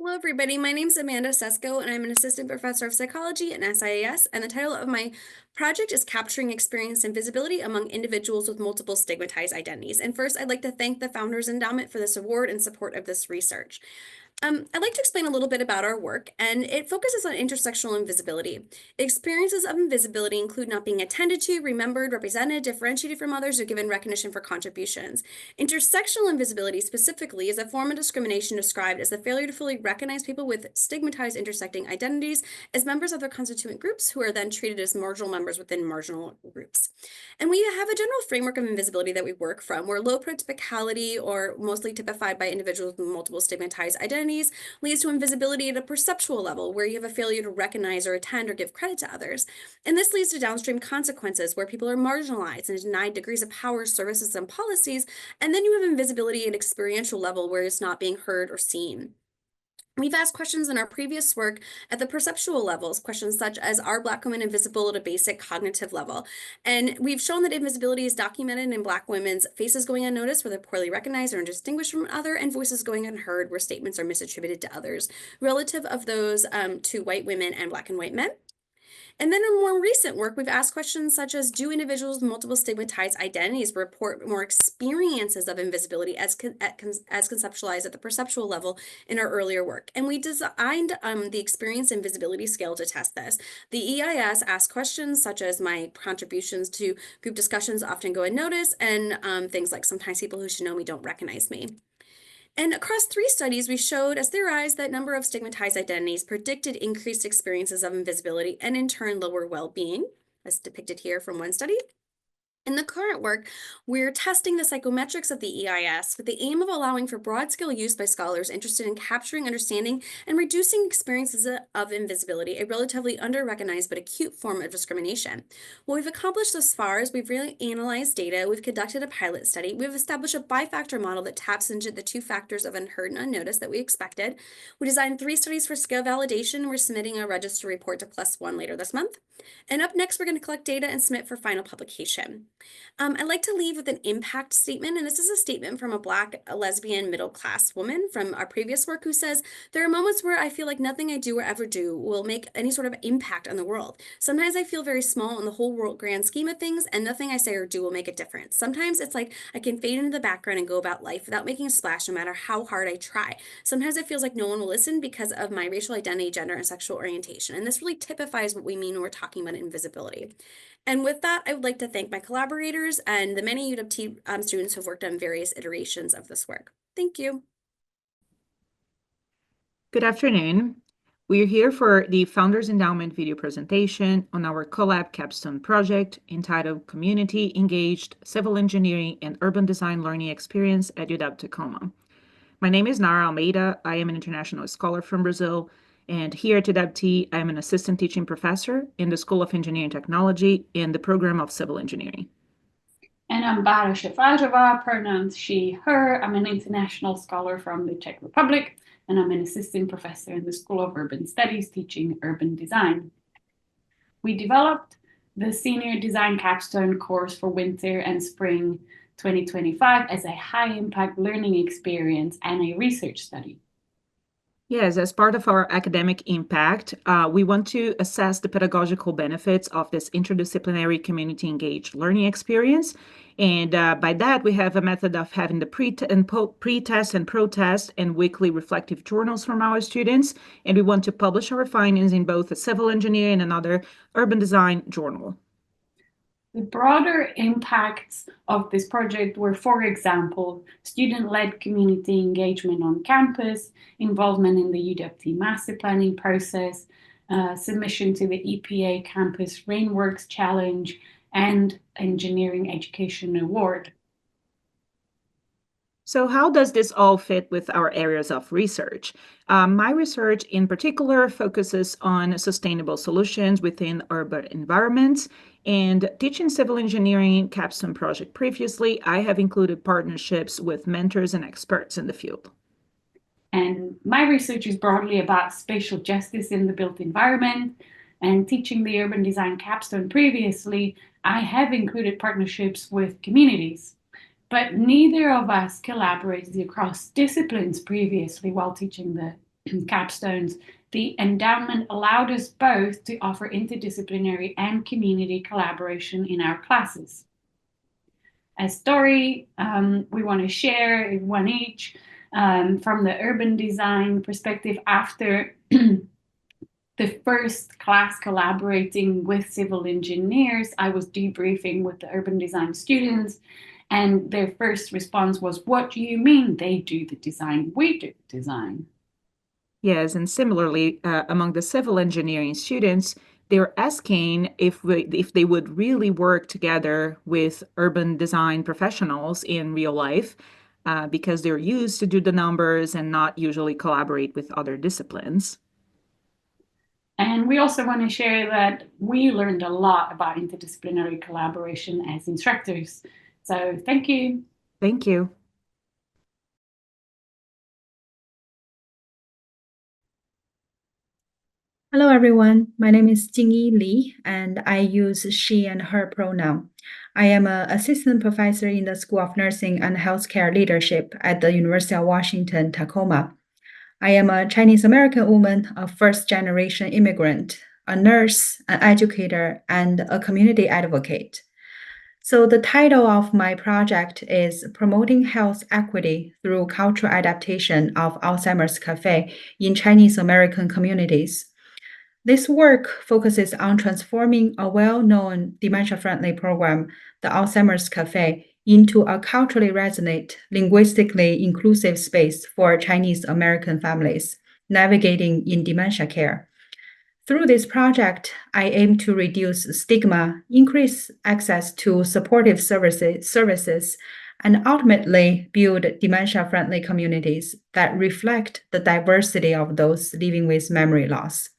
Hello, everybody. My name is Amanda Sesko, and I'm an assistant professor of psychology at SIAS, and the title of my project is Capturing Experience and Visibility Among Individuals with Multiple Stigmatized Identities. And first, I'd like to thank the Founders Endowment for this award and support of this research. I'd like to explain a little bit about our work, and it focuses on intersectional invisibility. Experiences of invisibility include not being attended to, remembered, represented, differentiated from others, or given recognition for contributions. Intersectional invisibility specifically is a form of discrimination described as the failure to fully recognize people with stigmatized intersecting identities as members of their constituent groups who are then treated as marginal members within marginal groups. And we have a general framework of invisibility that we work from, where low protypicality, or mostly typified by individuals with multiple stigmatized identities, leads to invisibility at a perceptual level, where you have a failure to recognize or attend or give credit to others. And this leads to downstream consequences, where people are marginalized and denied degrees of power, services, and policies. And then you have invisibility at an experiential level, where it's not being heard or seen. We've asked questions in our previous work at the perceptual levels, questions such as, are Black women invisible at a basic cognitive level? And we've shown that invisibility is documented in Black women's faces going unnoticed, where they're poorly recognized or distinguished from other, and voices going unheard, where statements are misattributed to others, relative of those to white women and Black and white men. And then in more recent work, we've asked questions such as, do individuals with multiple stigmatized identities report more experiences of invisibility as conceptualized at the perceptual level in our earlier work? And we designed the experience invisibility scale to test this. The EIS asked questions such as, my contributions to group discussions often go unnoticed, and things like, sometimes people who should know me don't recognize me. And across 3 studies, we showed, as theorized, that number of stigmatized identities predicted increased experiences of invisibility and in turn lower well-being, as depicted here from one study. In the current work, we're testing the psychometrics of the EIS with the aim of allowing for broad-scale use by scholars interested in capturing, understanding, and reducing experiences of invisibility, a relatively under-recognized but acute form of discrimination. What we've accomplished thus far is we've really analyzed data, we've conducted a pilot study, we've established a bifactor model that taps into the 2 factors of unheard and unnoticed that we expected. We designed 3 studies for scale validation, and we're submitting a register report to +1 later this month. And up next, we're going to collect data and submit for final publication. I'd like to leave with an impact statement, and this is a statement from a Black, lesbian, middle-class woman from our previous work, who says, there are moments where I feel like nothing I do or ever do will make any sort of impact on the world. Sometimes I feel very small in the whole world grand scheme of things, and nothing I say or do will make a difference. Sometimes it's like I can fade into the background and go about life without making a splash, no matter how hard I try. Sometimes it feels like no one will listen because of my racial identity, gender, and sexual orientation. And this really typifies what we mean when we're talking about invisibility. And with that, I would like to thank my collaborators and the many UWT students who have worked on various iterations of this work. Thank you. Good afternoon. We are here for the Founders Endowment video presentation on our collab capstone project entitled Community Engaged Civil Engineering and Urban Design Learning Experience at UW Tacoma. My name is Nara Almeida. I am an international scholar from Brazil, and here at UW, I am an assistant teaching professor in the School of Engineering Technology in the program of Civil Engineering. And I'm Bára Shafátová, pronouns she, her. I'm an international scholar from the Czech Republic, and I'm an assistant professor in the School of Urban Studies teaching urban design. We developed the Senior Design Capstone course for winter and spring 2025 as a high-impact learning experience and a research study. Yes, as part of our academic impact, we want to assess the pedagogical benefits of this interdisciplinary community-engaged learning experience. And by that, we have a method of having the pre-test and protest and weekly reflective journals from our students. And we want to publish our findings in both a civil engineering and another urban design journal. The broader impacts of this project were, for example, student-led community engagement on campus, involvement in the UWT master planning process, submission to the EPA Campus Rainworks Challenge, and Engineering Education Award. So how does this all fit with our areas of research? My research in particular focuses on sustainable solutions within urban environments. And teaching civil engineering capstone project previously, I have included partnerships with mentors and experts in the field. And my research is broadly about spatial justice in the built environment. And teaching the urban design capstone previously, I have included partnerships with communities. But neither of us collaborated across disciplines previously while teaching the capstones, the endowment allowed us both to offer interdisciplinary and community collaboration in our classes. A story we want to share, one each, from the urban design perspective after the first class collaborating with civil engineers. I was debriefing with the urban design students, and their first response was, "What do you mean they do the design? We do design." Yes, and similarly, among the civil engineering students, they're asking if they would really work together with urban design professionals in real life, because they're used to do the numbers and not usually collaborate with other disciplines. And we also want to share that we learned a lot about interdisciplinary collaboration as instructors. So thank you. Thank you. Hello, everyone. My name is Jingyi Li, and I use she and her pronoun. I am an assistant professor in the School of Nursing and Healthcare Leadership at the University of Washington, Tacoma. I am a Chinese American woman, a first-generation immigrant, a nurse, an educator, and a community advocate. So the title of my project is Promoting Health Equity Through Cultural Adaptation of Alzheimer's Cafe in Chinese American Communities. This work focuses on transforming a well-known dementia-friendly program, the Alzheimer's Cafe, into a culturally resonant, linguistically inclusive space for Chinese American families navigating in dementia care. Through this project, I aim to reduce stigma, increase access to supportive services, and ultimately build dementia-friendly communities that reflect the diversity of those living with memory loss.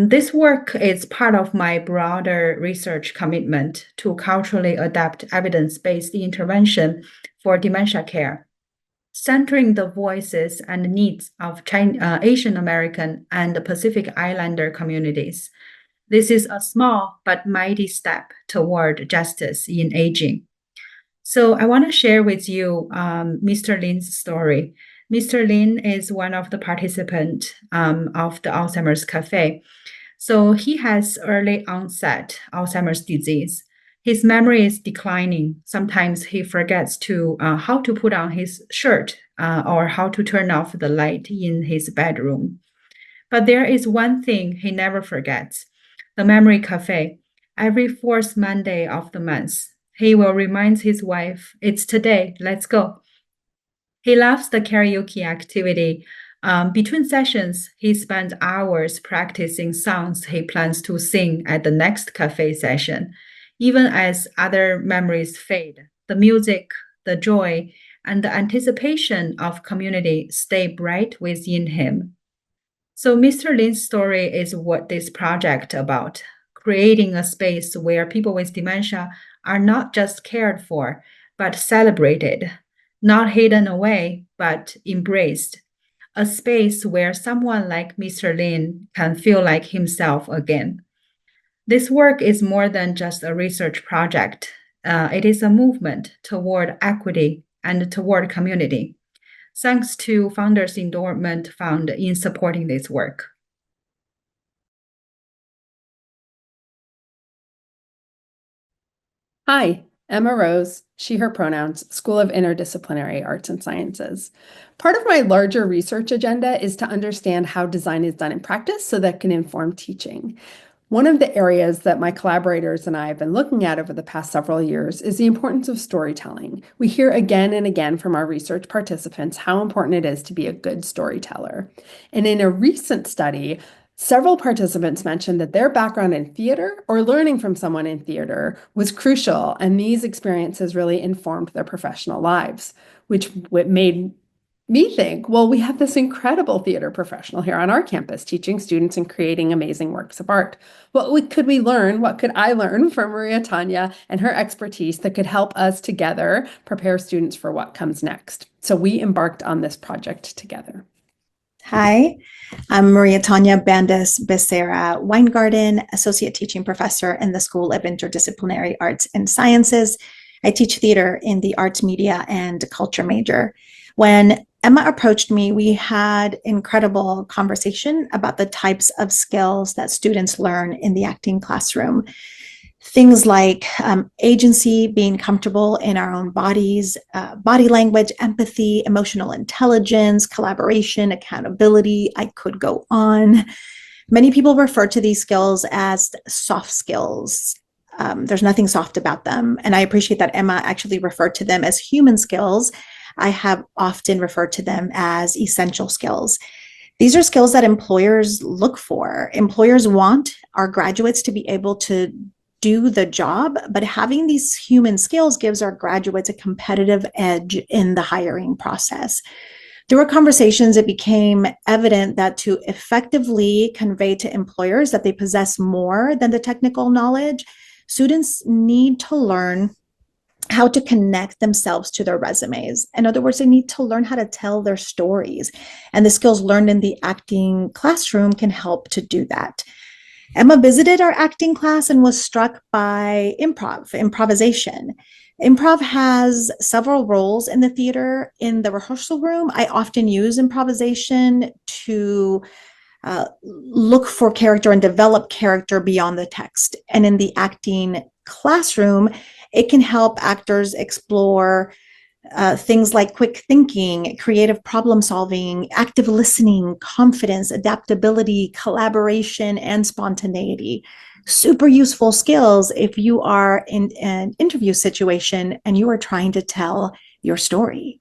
This work is part of my broader research commitment to culturally adapt evidence-based intervention for dementia care, centering the voices and needs of Asian American and Pacific Islander communities. This is a small but mighty step toward justice in aging. So I want to share with you Mr. Lin's story. Mr. Lin is one of the participants of the Alzheimer's Cafe. So he has early onset Alzheimer's disease. His memory is declining. Sometimes he forgets to how to put on his shirt or how to turn off the light in his bedroom. But there is one thing he never forgets: the Memory Cafe. Every fourth Monday of the month, he will remind his wife, "It's today, let's go." He loves the karaoke activity. Between sessions, he spends hours practicing songs he plans to sing at the next cafe session. Even as other memories fade, the music, the joy, and the anticipation of community stay bright within him. So Mr. Lin's story is what this project about: creating a space where people with dementia are not just cared for, but celebrated, not hidden away, but embraced. A space where someone like Mr. Lin can feel like himself again. This work is more than just a research project. It is a movement toward equity and toward community. Thanks to Founders Endowment Fund in supporting this work. Hi, Emma Rose, she, her pronouns, School of Interdisciplinary Arts and Sciences. Part of my larger research agenda is to understand how design is done in practice so that can inform teaching. One of the areas that my collaborators and I have been looking at over the past several years is the importance of storytelling. We hear again and again from our research participants how important it is to be a good storyteller. And in a recent study, several participants mentioned that their background in theater or learning from someone in theater was crucial, and these experiences really informed their professional lives, which made me think, well, we have this incredible theater professional here on our campus teaching students and creating amazing works of art. What could I learn from Maria Tanya and her expertise that could help us together prepare students for what comes next? So we embarked on this project together. Hi, I'm Maria Tanya Bandas Becerra Weingarten, Associate Teaching Professor in the School of Interdisciplinary Arts and Sciences. I teach theater in the arts, media, and culture major. When Emma approached me. We had incredible conversation about the types of skills that students learn in the acting classroom. Things like agency, being comfortable in our own bodies, body language, empathy, emotional intelligence, collaboration, accountability. I could go on. Many people refer to these skills as soft skills. There's nothing soft about them. And I appreciate that Emma actually referred to them as human skills. I have often referred to them as essential skills. These are skills that employers look for. Employers want our graduates to be able to do the job, but having these human skills gives our graduates a competitive edge in the hiring process. Through our conversations, it became evident that to effectively convey to employers that they possess more than the technical knowledge, students need to learn how to connect themselves to their resumes. In other words, they need to learn how to tell their stories. And the skills learned in the acting classroom can help to do that. Emma visited our acting class and was struck by improvisation. Improv has several roles in the theater. In the rehearsal room, I often use improvisation to look for character and develop character beyond the text. And in the acting classroom, it can help actors explore things like quick thinking, creative problem solving, active listening, confidence, adaptability, collaboration, and spontaneity. Super useful skills if you are in an interview situation and you are trying to tell your story.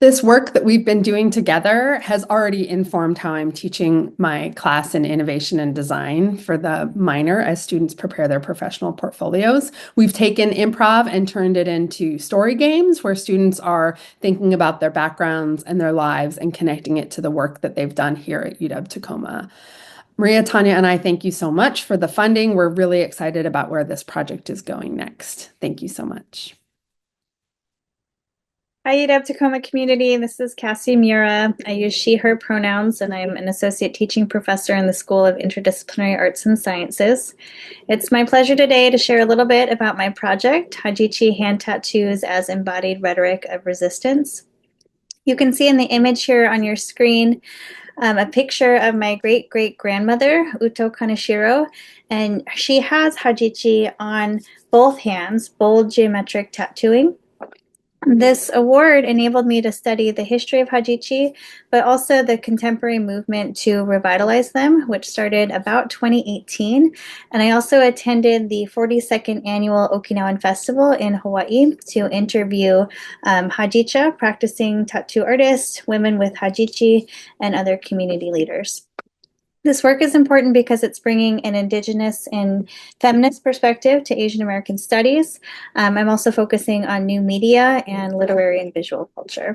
This work that we've been doing together has already informed how I'm teaching my class in innovation and design for the minor as students prepare their professional portfolios. We've taken improv and turned it into story games where students are thinking about their backgrounds and their lives and connecting it to the work that they've done here at UW-Tacoma. Maria Tanya and I thank you so much for the funding. We're really excited about where this project is going next. Thank you so much. Hi, UW-Tacoma community. This is Cassie Mura. I use she, her pronouns, and I'm an associate teaching professor in the School of Interdisciplinary Arts and Sciences. It's my pleasure today to share a little bit about my project, Hajichi Hand Tattoos as Embodied Rhetoric of Resistance. You can see in the image here on your screen a picture of my great-great-grandmother, Uto Kaneshiro, and she has Hajichi on both hands, bold geometric tattooing. This award enabled me to study the history of Hajichi, but also the contemporary movement to revitalize them, which started about 2018. And I also attended the 42nd annual Okinawan Festival in Hawaii to interview Hajicha, practicing tattoo artists, women with Hajichi, and other community leaders. This work is important because it's bringing an Indigenous and feminist perspective to Asian American studies. I'm also focusing on new media and literary and visual culture.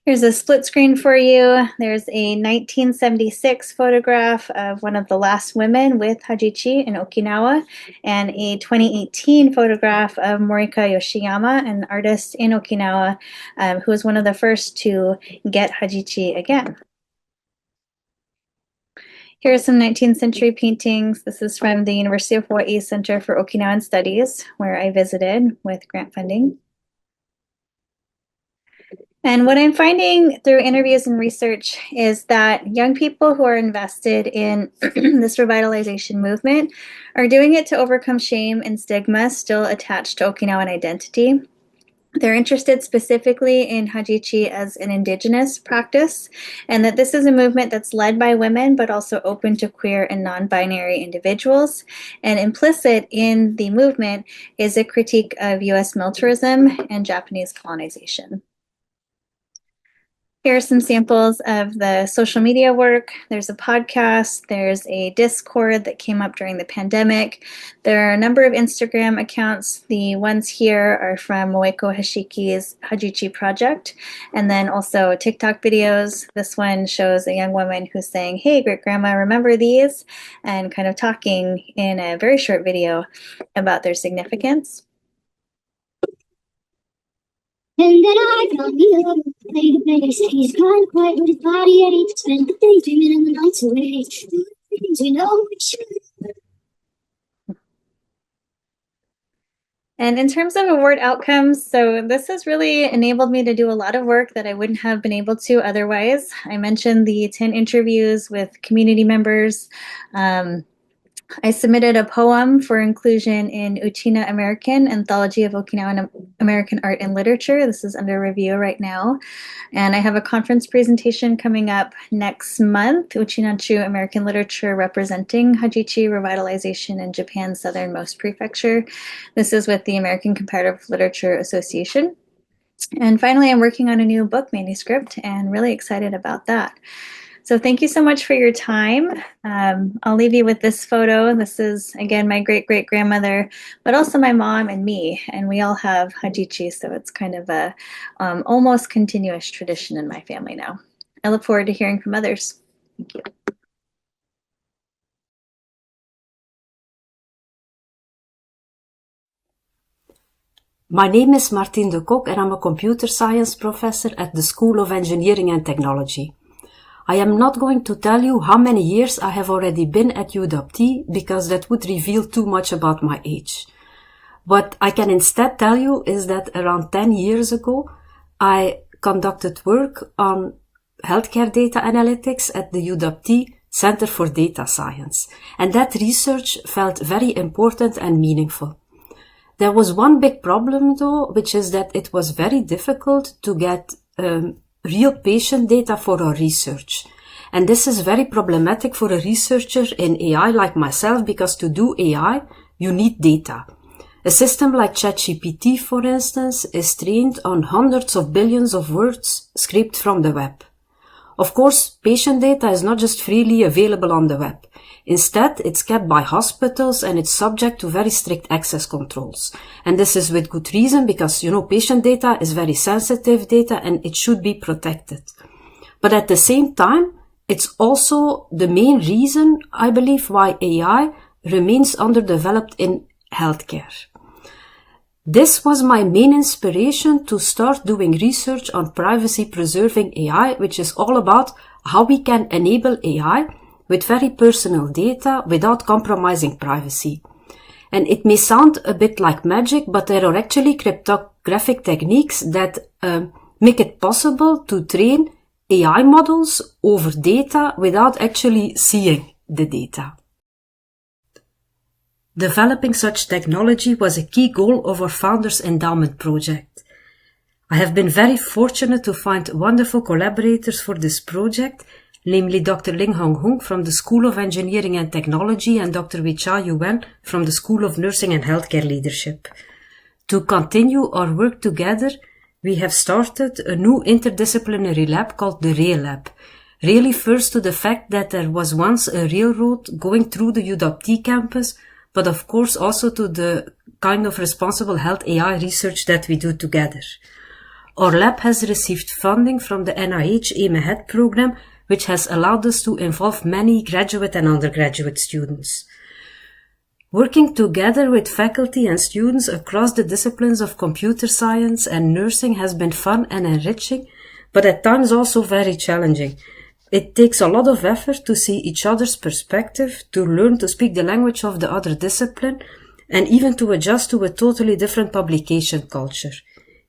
Here's a split screen for you. There's a 1976 photograph of one of the last women with Hajichi in Okinawa, and a 2018 photograph of Morika Yoshiyama, an artist in Okinawa, who was one of the first to get Hajichi again. Here are some 19th century paintings. This is from the University of Hawaii Center for Okinawan Studies, where I visited with grant funding. And what I'm finding through interviews and research is that young people who are invested in this revitalization movement are doing it to overcome shame and stigma still attached to Okinawan identity. They're interested specifically in Hajichi as an Indigenous practice, and that this is a movement that's led by women, but also open to queer and non-binary individuals. And implicit in the movement is a critique of US militarism and Japanese colonization. Here are some samples of the social media work. There's a podcast, there's a Discord that came up during the pandemic. There are a number of Instagram accounts. The ones here are from Moeko Hashiki's Hajichi project, and then also TikTok videos. This one shows a young woman who's saying, "Hey, great grandma, remember these?" and kind of talking in a very short video about their significance. And then I found you, made the place. He's gone quiet with his body at each. Spent the day dreaming and the nights away. Doing the things we know we should. And in terms of award outcomes, so this has really enabled me to do a lot of work that I wouldn't have been able to otherwise. I mentioned the 10 interviews with community members. I submitted a poem for inclusion in Uchina American Anthology of Okinawan American Art and Literature. This is under review right now. And I have a conference presentation coming up next month, Uchinachu American Literature representing Hajichi revitalization in Japan's southernmost prefecture. This is with the American Comparative Literature Association. And finally, I'm working on a new book manuscript and really excited about that. So thank you so much for your time. I'll leave you with this photo. This is, again, my great-great-grandmother, but also my mom and me. And we all have Hajichi, so it's kind of a almost continuous tradition in my family now. I look forward to hearing from others. Thank you. My name is Martine de Kok and I'm a computer science professor at the School of Engineering and Technology. I am not going to tell you how many years I have already been at UWT because that would reveal too much about my age. What I can instead tell you is that around 10 years ago, I conducted work on healthcare data analytics at the UWT Center for Data Science, and that research felt very important and meaningful. There was one big problem though, which is that it was very difficult to get real patient data for our research. And this is very problematic for a researcher in AI like myself, because to do AI, you need data. A system like ChatGPT, for instance, is trained on hundreds of billions of words scraped from the web. Of course, patient data is not just freely available on the web. Instead, it's kept by hospitals and it's subject to very strict access controls. And this is with good reason because, patient data is very sensitive data and it should be protected. But at the same time, it's also the main reason, I believe, why AI remains underdeveloped in healthcare. This was my main inspiration to start doing research on privacy-preserving AI, which is all about how we can enable AI with very personal data without compromising privacy. And it may sound a bit like magic, but there are actually cryptographic techniques that make it possible to train AI models over data without actually seeing the data. Developing such technology was a key goal of our Founders Endowment project. I have been very fortunate to find wonderful collaborators for this project, namely Dr. Ling Hong Hung from the School of Engineering and Technology and Dr. Wei-Chia Yuan from the School of Nursing and Healthcare Leadership. To continue our work together, we have started a new interdisciplinary lab called the Rail Lab. Rail refers to the fact that there was once a railroad going through the UWT campus, but of course also to the kind of responsible health AI research that we do together. Our lab has received funding from the NIH Aim Ahead program, which has allowed us to involve many graduate and undergraduate students. Working together with faculty and students across the disciplines of computer science and nursing has been fun and enriching, but at times also very challenging. It takes a lot of effort to see each other's perspective, to learn to speak the language of the other discipline, and even to adjust to a totally different publication culture.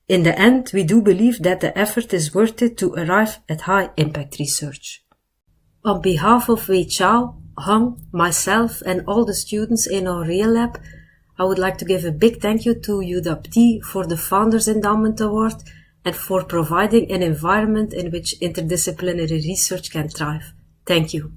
In the end, we do believe that the effort is worth it to arrive at high-impact research. On behalf of Wei-Chia, Hung, myself, and all the students in our Rail Lab, I would like to give a big thank you to UWT for the Founders Endowment Award and for providing an environment in which interdisciplinary research can thrive. Thank you.